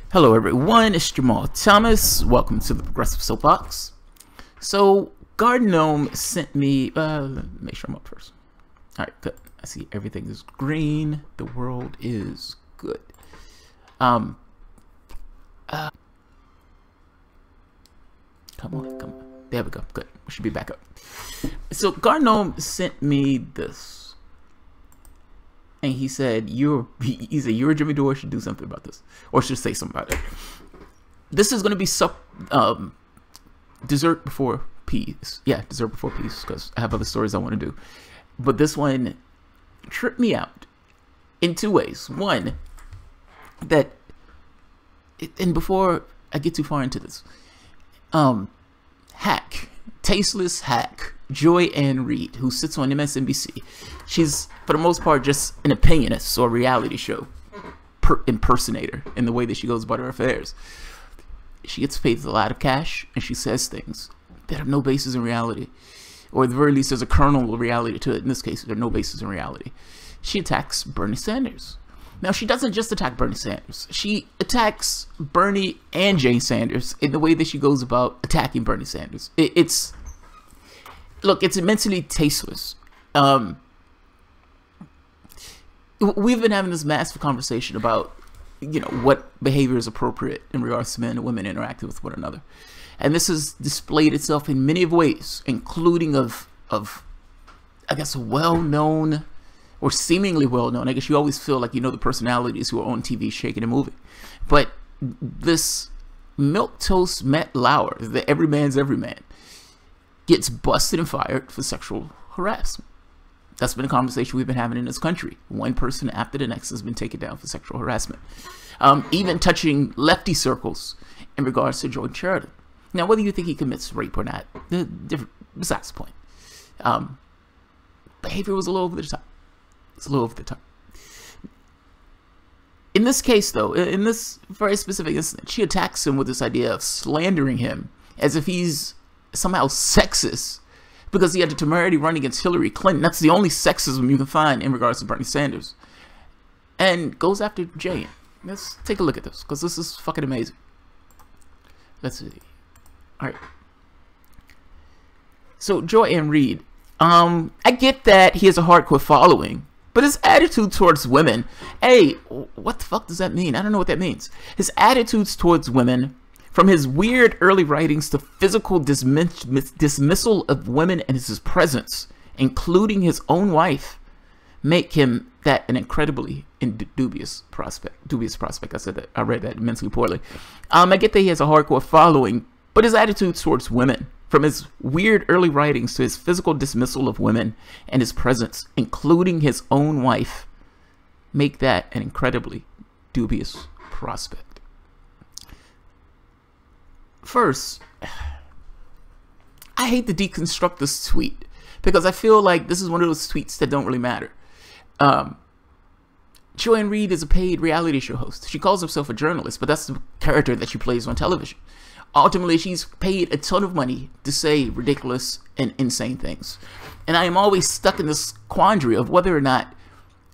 Hello everyone, it's Jamal Thomas. Welcome to the Progressive Soapbox. So, Garden Gnome sent me, let me make sure I'm up first. Alright, good. I see everything is green. The world is good. Come on. There we go. Good. We should be back up. So, Garden Gnome sent me this. And he said, you're Jimmy Dore, should do something about this. Or should say something about it. This is going to be dessert before peas. Yeah, dessert before peas, because I have other stories I want to do. But this one tripped me out in two ways. One, that, and before I get too far into this, Tasteless hack, Joy Ann Reid, who sits on MSNBC. She's, for the most part, just an opinionist or reality show impersonator in the way that she goes about her affairs. She gets paid a lot of cash, and she says things that have no basis in reality. Or at the very least, there's a kernel of reality to it. In this case, there's no basis in reality. She attacks Bernie Sanders. Now, she doesn't just attack Bernie Sanders. She attacks Bernie and Jane Sanders in the way that she goes about attacking Bernie Sanders. Look, it's immensely tasteless. We've been having this massive conversation about, what behavior is appropriate in regards to men and women interacting with one another. And this has displayed itself in many ways, including of I guess, well-known or seemingly well-known. I guess you always feel like you know the personalities who are on TV shaking and moving. But this milquetoast Matt Lauer, the everyman's everyman, gets busted and fired for sexual harassment. That's been a conversation we've been having in this country. One person after the next has been taken down for sexual harassment. Even touching lefty circles in regards to Jordan Sheridan. Now, whether you think he commits rape or not, besides the point. Behavior was a little over the top. It's a little over the top. In this case, though, in this very specific incident, she attacks him with this idea of slandering him as if he's somehow sexist because he had the temerity run against Hillary Clinton. That's the only sexism you can find in regards to Bernie Sanders. And goes after Jane. Let's take a look at this, because this is fucking amazing. Let's see. Alright. So, Joy Ann Reid. I get that he has a hardcore following, but his attitude towards women, hey, what the fuck does that mean? I don't know what that means. His attitudes towards women, from his weird early writings to physical dismissal of women and his presence, including his own wife, make him that an incredibly dubious prospect. I said that. I read that immensely poorly. I get that he has a hardcore following, but his attitudes towards women, from his weird early writings to his physical dismissal of women and his presence, including his own wife, make that an incredibly dubious prospect. First, I hate to deconstruct this tweet because I feel like this is one of those tweets that don't really matter. Joy Ann Reid is a paid reality show host. She calls herself a journalist, but that's the character that she plays on television. Ultimately, she's paid a ton of money to say ridiculous and insane things. And I am always stuck in this quandary of whether or not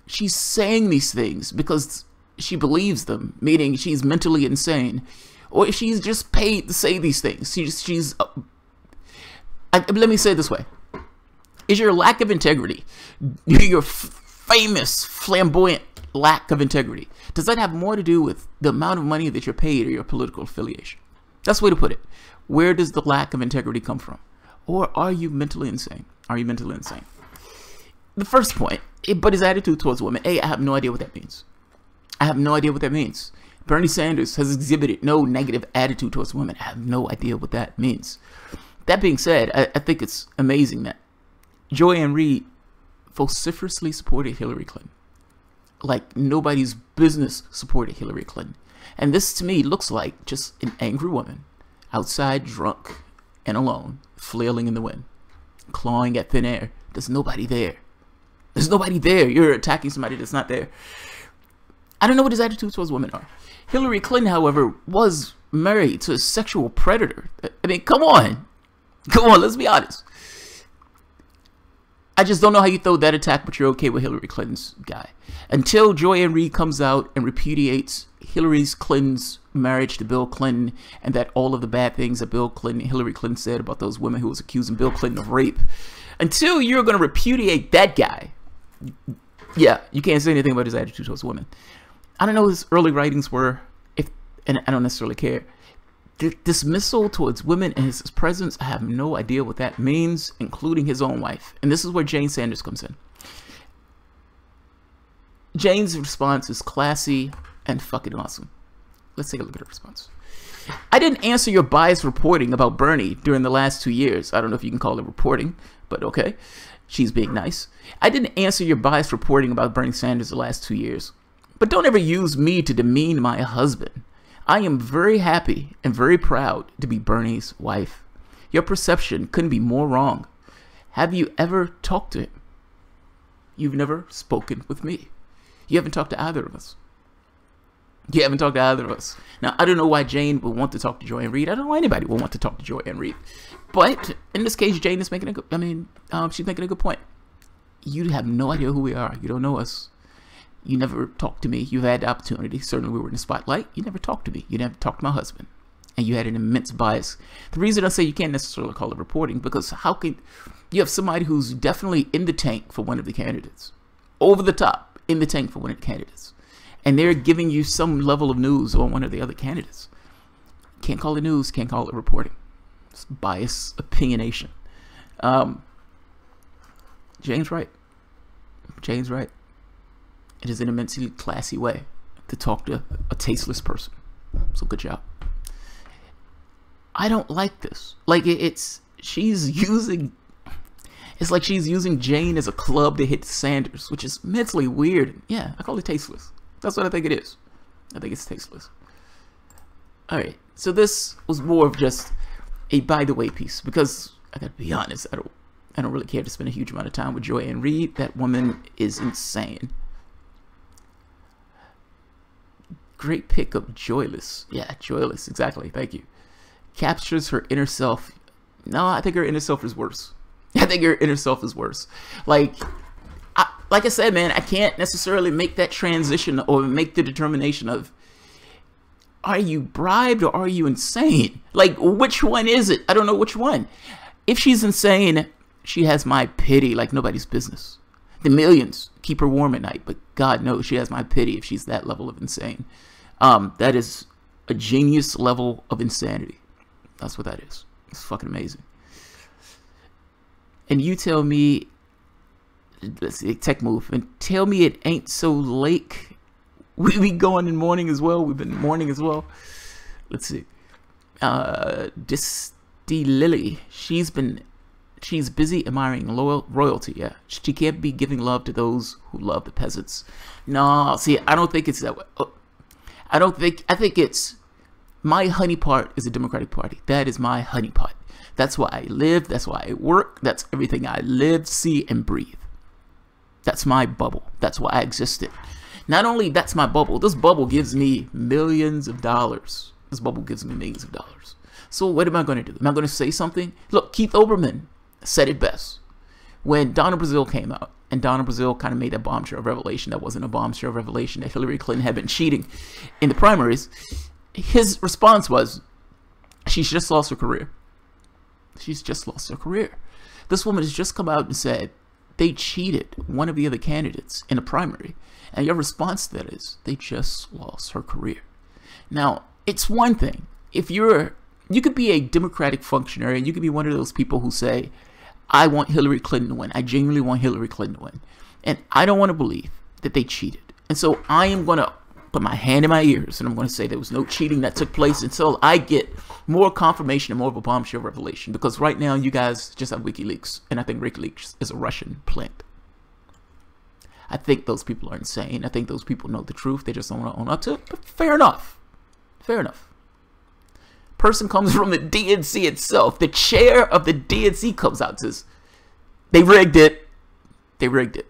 she's saying these things because she believes them, meaning she's mentally insane, or if she's just paid to say these things. Let me say it this way. Is your lack of integrity, your famous, flamboyant lack of integrity, does that have more to do with the amount of money that you're paid or your political affiliation? That's the way to put it. Where does the lack of integrity come from? Or are you mentally insane? Are you mentally insane? The first point, but his attitude towards women, I have no idea what that means. I have no idea what that means. Bernie Sanders has exhibited no negative attitude towards women. I have no idea what that means. That being said, I think it's amazing that Joy Ann Reid vociferously supported Hillary Clinton. Like nobody's business supported Hillary Clinton. And this to me looks like just an angry woman outside drunk and alone, flailing in the wind, clawing at thin air. There's nobody there. There's nobody there. You're attacking somebody that's not there. I don't know what his attitudes towards women are. Hillary Clinton, however, was married to a sexual predator. I mean, come on. Come on, let's be honest. I just don't know how you throw that attack, but you're okay with Hillary Clinton's guy. Until Joy Ann Reid comes out and repudiates Hillary Clinton's marriage to Bill Clinton, and that all of the bad things that Hillary Clinton said about those women who was accusing Bill Clinton of rape, until you're going to repudiate that guy, yeah, you can't say anything about his attitude towards women. I don't know what his early writings were, and I don't necessarily care. Dismissal towards women in his presence, I have no idea what that means, including his own wife. And this is where Jane Sanders comes in. Jane's response is classy and fucking awesome. Let's take a look at her response. I didn't answer your biased reporting about Bernie during the last 2 years. I don't know if you can call it reporting, but okay. She's being nice. I didn't answer your biased reporting about Bernie Sanders the last 2 years. But don't ever use me to demean my husband. I am very happy and very proud to be Bernie's wife. Your perception couldn't be more wrong. Have you ever talked to him? You've never spoken with me. You haven't talked to either of us. You haven't talked to either of us. Now, I don't know why Jane would want to talk to Joy Ann Reid. I don't know why anybody would want to talk to Joy Ann Reid. But in this case, Jane is making a good, she's making a good point. You have no idea who we are. You don't know us. You never talked to me. You've had the opportunity. Certainly we were in the spotlight. You never talked to me. You never talked to my husband. And you had an immense bias. The reason I say you can't necessarily call it reporting, because how can you have somebody who's definitely in the tank for one of the candidates, over the top in the tank for one of the candidates, and they're giving you some level of news on one of the other candidates. Can't call it news. Can't call it reporting. It's bias, opinionation. Jane's right. Jane's right. It is an immensely classy way to talk to a tasteless person. So good job. I don't like this. Like it's like she's using Jane as a club to hit Sanders, which is mentally weird. Yeah, I call it tasteless. That's what I think it is. I think it's tasteless. All right. So this was more of just a by the way piece, because I gotta be honest, I don't really care to spend a huge amount of time with Joy Ann Reid. That woman is insane. Great pick of Joyless. Yeah, Joyless, exactly. Thank you. Captures her inner self. No, I think her inner self is worse. I think her inner self is worse. Like I said, man, I can't necessarily make that transition or make the determination of, are you bribed or are you insane? Like, which one is it? I don't know which one. If she's insane, she has my pity like nobody's business. The millions keep her warm at night, but God knows she has my pity if she's that level of insane. That is a genius level of insanity. That's what that is. It's fucking amazing. And you tell me, let's see, tech move, and tell me it ain't so late. We be going in mourning as well. We've been mourning as well. Let's see. Disty Lily. She's busy admiring royalty. Yeah, she can't be giving love to those who love the peasants. No, see, I don't think it's that way. I think it's my honeypot is a Democratic Party. That is my honeypot. That's why I live. That's why I work. That's everything I live, see, and breathe. That's my bubble. That's why I existed. Not only that's my bubble, this bubble gives me millions of dollars. This bubble gives me millions of dollars. So what am I going to do? Am I going to say something? Look, Keith Olbermann said it best. When Donna Brazile came out, and Donna Brazile kind of made that bombshell revelation that wasn't a bombshell revelation, that Hillary Clinton had been cheating in the primaries, his response was, she's just lost her career. She's just lost her career. This woman has just come out and said they cheated one of the other candidates in a primary. And your response to that is, they just lost her career. Now, it's one thing. If you could be a Democratic functionary, and you could be one of those people who say, I want Hillary Clinton to win. I genuinely want Hillary Clinton to win. And I don't want to believe that they cheated. And so I am going to put my hand in my ears, and I'm going to say there was no cheating that took place until I get more confirmation and more of a bombshell revelation. Because right now, you guys just have WikiLeaks. And I think WikiLeaks is a Russian plant. I think those people are insane. I think those people know the truth. They just don't want to own up to it. But fair enough. Fair enough. Person comes from the DNC itself. The chair of the DNC comes out and says, they rigged it. They rigged it.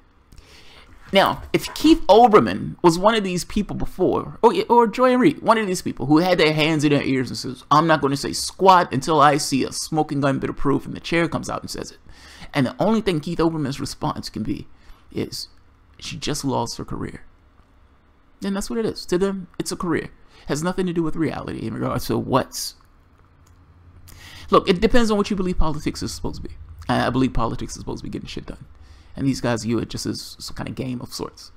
Now, if Keith Olbermann was one of these people before, or Joy Ann Reid, one of these people who had their hands in their ears and says, I'm not going to say squat until I see a smoking gun bit of proof, and the chair comes out and says it. And the only thing Keith Olbermann's response can be is, she just lost her career. And that's what it is. To them, it's a career. It has nothing to do with reality in regards to what's... Look, it depends on what you believe politics is supposed to be. I believe politics is supposed to be getting shit done. And these guys view it just as some kind of game of sorts.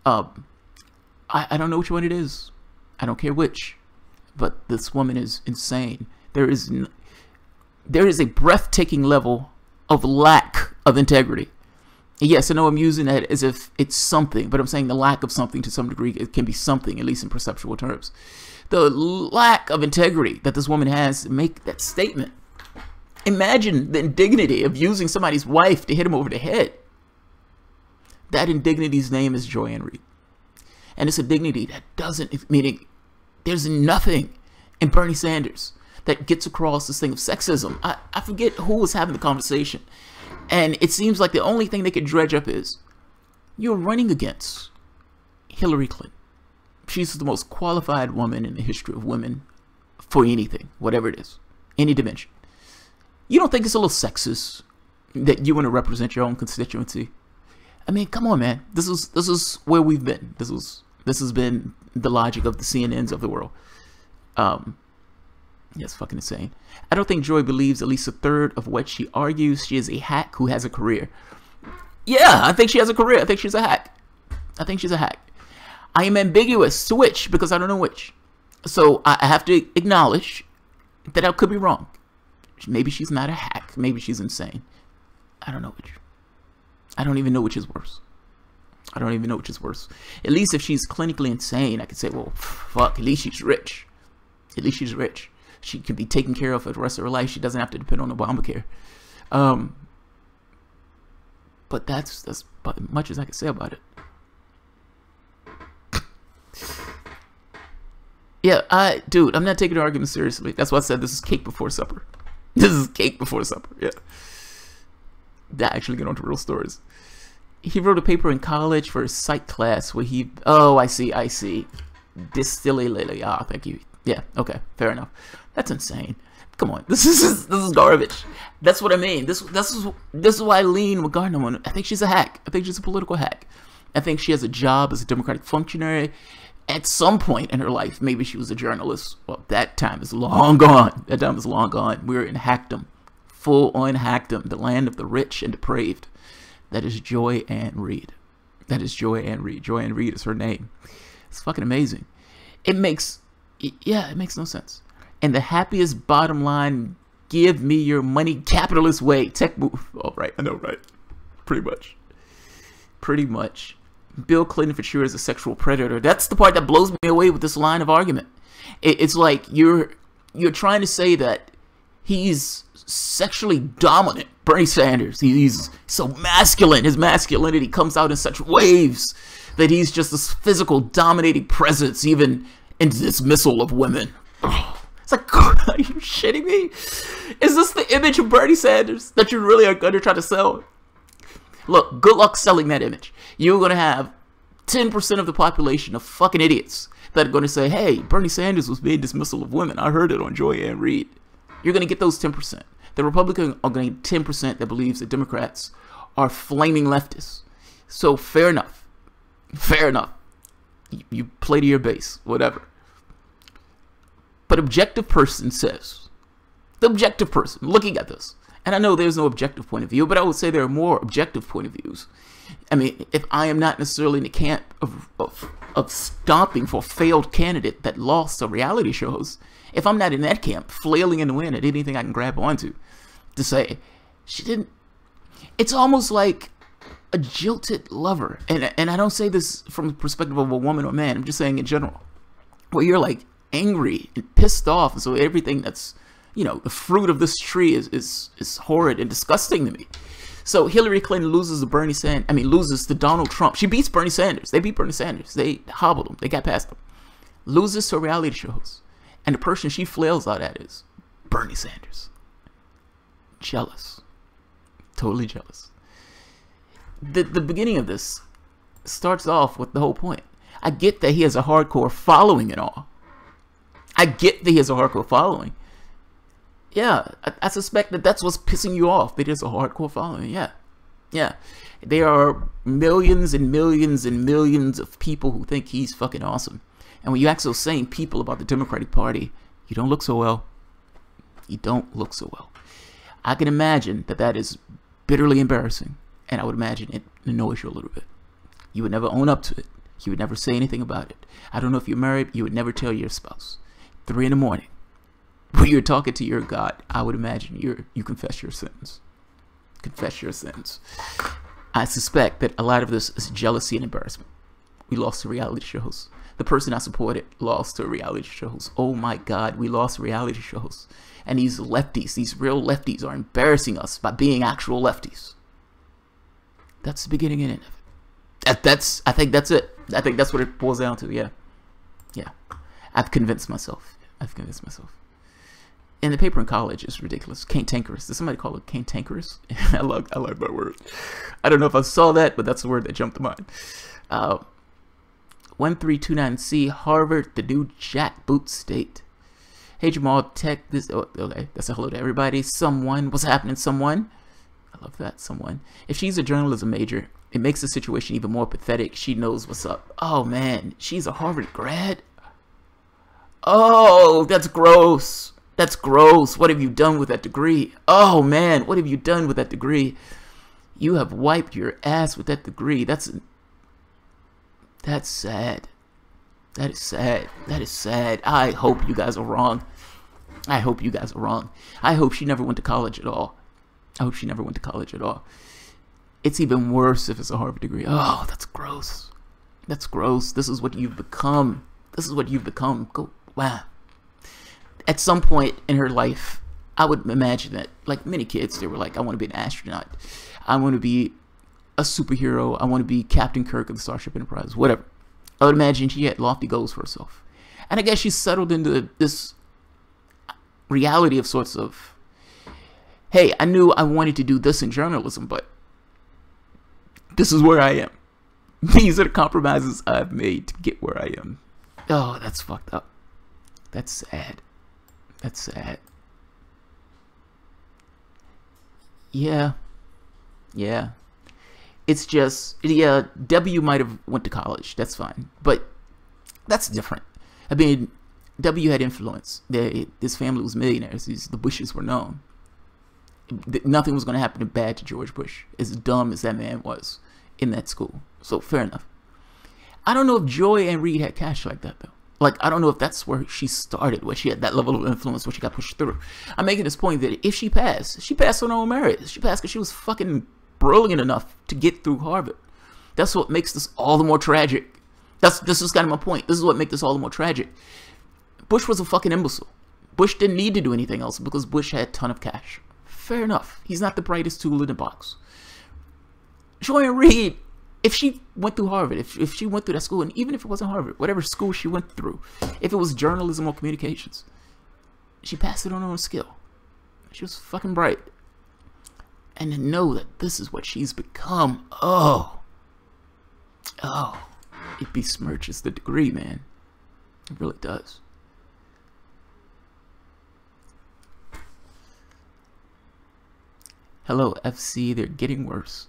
I don't know which one it is. I don't care which. But this woman is insane. There is a breathtaking level of lack of integrity. And yes, I know I'm using that as if it's something, but I'm saying the lack of something to some degree, it can be something, at least in perceptual terms. The lack of integrity that this woman has to make that statement. Imagine the indignity of using somebody's wife to hit him over the head. That indignity's name is Joy Ann Reid. And it's a dignity that doesn't, meaning there's nothing in Bernie Sanders that gets across this thing of sexism. I forget who was having the conversation. And it seems like the only thing they could dredge up is, you're running against Hillary Clinton. She's the most qualified woman in the history of women for anything, whatever it is, any dimension. You don't think it's a little sexist that you want to represent your own constituency? I mean, come on, man. This is where we've been. This has been the logic of the CNNs of the world. Yeah, it's fucking insane. I don't think Joy believes at least a third of what she argues. She is a hack who has a career. Yeah, I think she has a career. I think she's a hack. I think she's a hack. I am ambiguous to which, because I don't know which. So I have to acknowledge that I could be wrong. Maybe she's not a hack. Maybe she's insane. I don't know which. I don't even know which is worse. I don't even know which is worse. At least if she's clinically insane, I could say, well, fuck, at least she's rich. At least she's rich. She can be taken care of for the rest of her life. She doesn't have to depend on Obamacare. But that's about as much as I can say about it. Yeah, dude, I'm not taking the argument seriously. That's why I said this is cake before supper. This is cake before supper, yeah. That actually get on to real stories. He wrote a paper in college for his psych class where he... Oh, I see. Ah, thank you. Yeah, okay, fair enough. That's insane. Come on, this is garbage. That's what I mean. This is why I lean with Gardner on. I think she's a hack. I think she's a political hack. I think she has a job as a Democratic functionary. At some point in her life, maybe she was a journalist. Well, that time is long gone. That time is long gone. We're in hackdom. Full-on hackdom. The land of the rich and depraved. That is Joy Ann Reid. That is Joy Ann Reid. Joy Ann Reid is her name. It's fucking amazing. It makes no sense. And the happiest bottom line, give me your money capitalist way. Tech move. All right, I know, right? Pretty much. Bill Clinton for sure is a sexual predator. That's the part that blows me away with this line of argument. It's like you're trying to say that he's sexually dominant. Bernie Sanders, he's so masculine. His masculinity comes out in such waves that he's just this physical dominating presence, even in dismissal of women. It's like, are you shitting me? Is this the image of Bernie Sanders that you really are going to try to sell? Look, good luck selling that image. You're going to have 10% of the population of fucking idiots that are going to say, hey, Bernie Sanders was being dismissal of women. I heard it on Joy Ann Reid. You're going to get those 10%. The Republicans are going to get 10% that believes that Democrats are flaming leftists. So fair enough. Fair enough. You play to your base, whatever. But objective person says, the objective person looking at this, and I know there's no objective point of view, but I would say there are more objective point of views. I mean, if I am not necessarily in the camp of stomping for a failed candidate that lost to reality shows, if I'm not in that camp, flailing in the wind at anything I can grab onto to say, she didn't, it's almost like a jilted lover. And I don't say this from the perspective of a woman or man, I'm just saying in general, where you're like angry and pissed off, and so everything that's, you know, the fruit of this tree is horrid and disgusting to me. So Hillary Clinton loses to Donald Trump. She beats Bernie Sanders. They beat Bernie Sanders. They hobbled him. They got past him. Loses to a reality shows. And the person she flails out at is Bernie Sanders. Jealous. Totally jealous. The beginning of this starts off with the whole point. I get that he has a hardcore following and all. I get that he has a hardcore following. Yeah, I suspect that that's what's pissing you off. It is a hardcore following. Yeah. Yeah. There are millions and millions and millions of people who think he's fucking awesome. And when you ask those same people about the Democratic Party, you don't look so well. You don't look so well. I can imagine that that is bitterly embarrassing. And I would imagine it annoys you a little bit. You would never own up to it. You would never say anything about it. I don't know if you're married, you would never tell your spouse. 3 in the morning, when you're talking to your God, I would imagine you confess your sins. Confess your sins. I suspect that a lot of this is jealousy and embarrassment. We lost to reality shows. The person I supported lost to reality shows. Oh my God, we lost reality shows. And these lefties, these real lefties, are embarrassing us by being actual lefties. That's the beginning and end of it. I think that's it. I think that's what it boils down to. Yeah. Yeah. I've convinced myself. And the paper in college is ridiculous. Cantankerous. Did somebody call it cantankerous? I like that word. I don't know if I saw that, but that's the word that jumped to mind. 1329C, Harvard, the new jackboot state. Hey Jamal, tech this. Oh, okay, that's a hello to everybody. Someone, what's happening? Someone. I love that. Someone. If she's a journalism major, it makes the situation even more pathetic. She knows what's up. Oh man, she's a Harvard grad. Oh, that's gross. That's gross. What have you done with that degree? Oh man, what have you done with that degree? You have wiped your ass with that degree. That's sad. That is sad. That is sad. I hope you guys are wrong. I hope you guys are wrong. I hope she never went to college at all. I hope she never went to college at all. It's even worse if it's a Harvard degree. Oh, that's gross. That's gross. This is what you've become. This is what you've become. Go. Wow. At some point in her life, I would imagine that, like many kids, they were like, I want to be an astronaut. I want to be a superhero. I want to be Captain Kirk of the Starship Enterprise. Whatever. I would imagine she had lofty goals for herself. And I guess she settled into this reality of sorts of, hey, I knew I wanted to do this in journalism, but this is where I am. These are the compromises I've made to get where I am. Oh, that's fucked up. That's sad. That's sad. Yeah. Yeah. It's just, yeah, W might have went to college. That's fine. But that's different. I mean, W had influence. His family was millionaires. The Bushes were known. Nothing was going to happen bad to George Bush, as dumb as that man was in that school. So, fair enough. I don't know if Joy and Reid had cash like that, though. Like, I don't know if that's where she started, where she had that level of influence, where she got pushed through. I'm making this point that if she passed on her own merit. She passed because she was fucking brilliant enough to get through Harvard. That's what makes this all the more tragic. This is kind of my point. This is what makes this all the more tragic. Bush was a fucking imbecile. Bush didn't need to do anything else because Bush had a ton of cash. Fair enough. He's not the brightest tool in the box. Joy and Reid, if she went through Harvard, if she went through that school, and even if it wasn't Harvard, whatever school she went through, if it was journalism or communications, she passed it on her own skill. She was fucking bright. And to know that this is what she's become, oh, it besmirches the degree, man. It really does. Hello, FC, they're getting worse.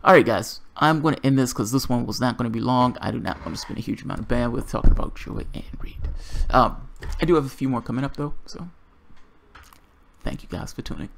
Alright guys, I'm going to end this because this one was not going to be long. I do not want to spend a huge amount of bandwidth talking about Joy and Reid. I do have a few more coming up though, so thank you guys for tuning.